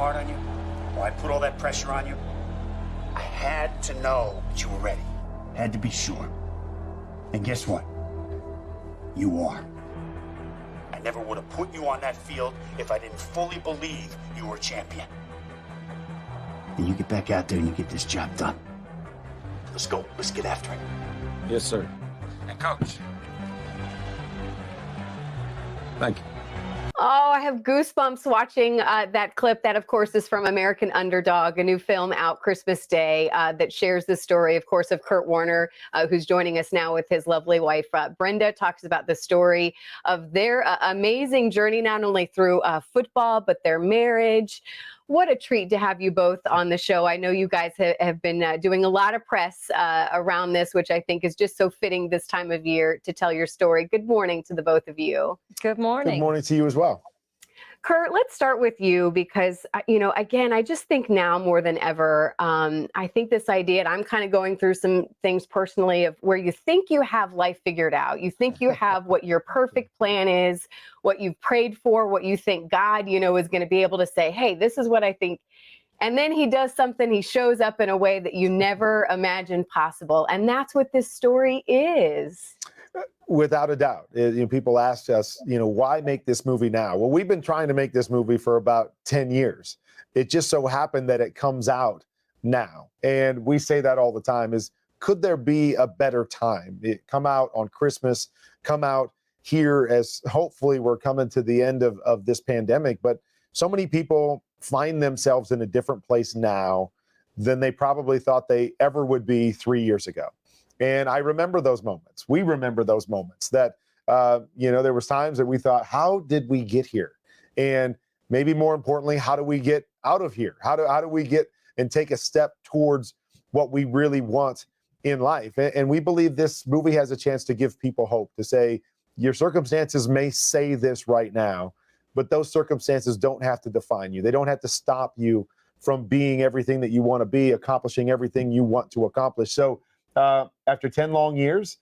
hard on you, why I put all that pressure on you? I had to know that you were ready. Had to be sure. And guess what? You are. I never would have put you on that field if I didn't fully believe you were a champion. And you get back out there and you get this job done. Let's go. Let's get after it. Yes, sir. And coach. Thank you. Oh, I have goosebumps watching that clip. That, of course, is from American Underdog, a new film out Christmas Day that shares the story, of course, of Kurt Warner, who's joining us now with his lovely wife, Brenda, talks about the story of their amazing journey, not only through football, but their marriage. What a treat to have you both on the show. I know you guys have been doing a lot of press around this, which I think is just so fitting this time of year to tell your story. Good morning to the both of you. Good morning. Good morning to you as well. Kurt, let's start with you because, again, I just think now more than ever, I think this idea, and I'm kind of going through some things personally of where you think you have life figured out. You think you have what your perfect plan is, what you've prayed for, what you think God, is going to be able to say, hey, this is what I think. And then he does something, he shows up in a way that you never imagined possible. And that's what this story is. Without a doubt. People ask us, why make this movie now? Well, we've been trying to make this movie for about 10 years. It just so happened that it comes out now. And we say that all the time is, could there be a better time? It come out on Christmas, come out here as hopefully we're coming to the end of this pandemic. But so many people find themselves in a different place now than they probably thought they ever would be 3 years ago. And I remember those moments. We remember those moments that, there was times that we thought, how did we get here? And maybe more importantly, how do we get out of here? How do we get and take a step towards what we really want in life? And we believe this movie has a chance to give people hope, to say, your circumstances may say this right now, but those circumstances don't have to define you. They don't have to stop you from being everything that you want to be, accomplishing everything you want to accomplish. So after 10 long years,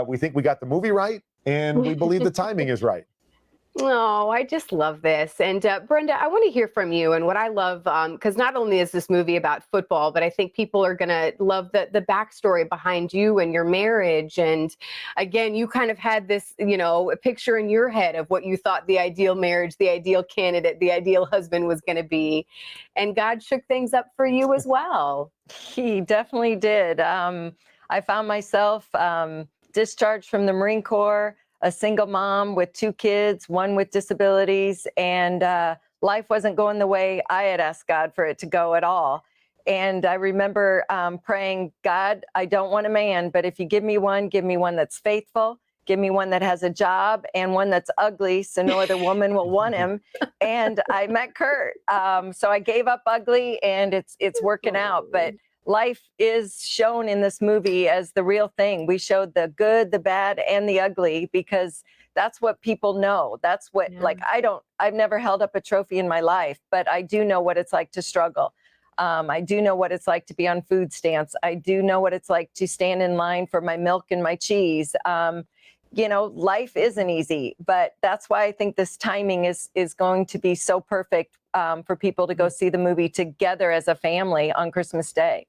we think we got the movie right, and we believe the timing is right. Oh, I just love this. And Brenda, I want to hear from you. And what I love, because not only is this movie about football, but I think people are going to love the backstory behind you and your marriage. And again, you kind of had this, a picture in your head of what you thought the ideal marriage, the ideal candidate, the ideal husband was going to be. And God shook things up for you as well. He definitely did. I found myself discharged from the Marine Corps, a single mom with 2 kids, one with disabilities, and life wasn't going the way I had asked God for it to go at all. And I remember praying, God, I don't want a man, but if you give me one that's faithful, give me one that has a job, and one that's ugly so no other woman will want him. And I met Kurt. So I gave up ugly, and it's working out. But life is shown in this movie as the real thing. We showed the good, the bad, and the ugly, because that's what people know. That's what, I've never held up a trophy in my life, but I do know what it's like to struggle. I do know what it's like to be on food stamps. I do know what it's like to stand in line for my milk and my cheese. Life isn't easy, but that's why I think this timing is going to be so perfect for people to go see the movie together as a family on Christmas Day.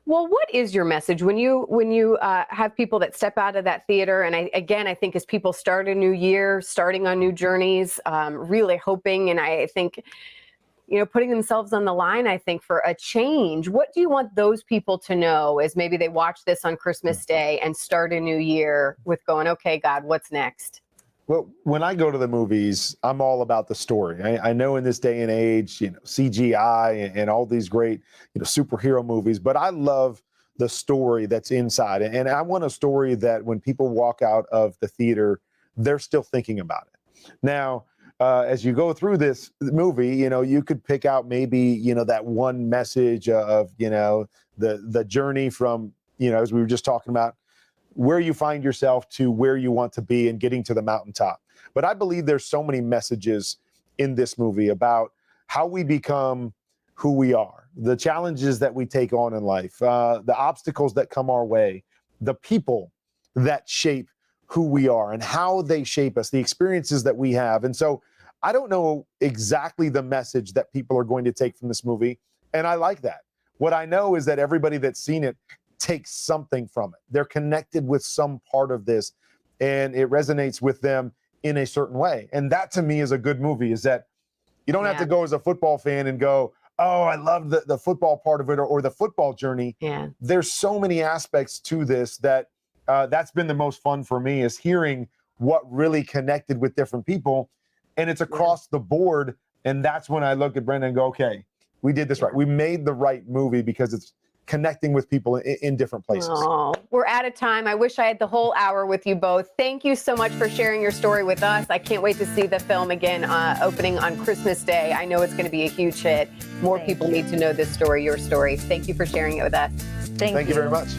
Well, what is your message when you have people that step out of that theater? And I think as people start a new year, starting on new journeys, really hoping, and I think, putting themselves on the line, I think, for a change. What do you want those people to know as maybe they watch this on Christmas Day and start a new year with going, okay, God, what's next? Well, when I go to the movies, I'm all about the story. I know in this day and age, CGI and all these great, superhero movies, but I love the story that's inside. And I want a story that when people walk out of the theater, they're still thinking about it. Now, as you go through this movie, you could pick out maybe, that one message of, the journey from, as we were just talking about, where you find yourself to where you want to be and getting to the mountaintop. But I believe there's so many messages in this movie about how we become who we are, the challenges that we take on in life, the obstacles that come our way, the people that shape who we are and how they shape us, the experiences that we have. And so I don't know exactly the message that people are going to take from this movie, and I like that. What I know is that everybody that's seen it takes something from it. They're connected with some part of this, and it resonates with them in a certain way. And that to me is a good movie, is that you don't have to go as a football fan and go, oh, I love the football part of it or the football journey. Yeah. There's so many aspects to this that that's been the most fun for me, is hearing what really connected with different people. And it's across the board. And that's when I look at Brenda and go, okay, we did this right. We made the right movie because it's connecting with people in different places. Oh, we're out of time. I wish I had the whole hour with you both. Thank you so much for sharing your story with us. I can't wait to see the film again, opening on Christmas Day. I know it's going to be a huge hit. More people need to know this story, your story. Thank you for sharing it with us. Thank you very much.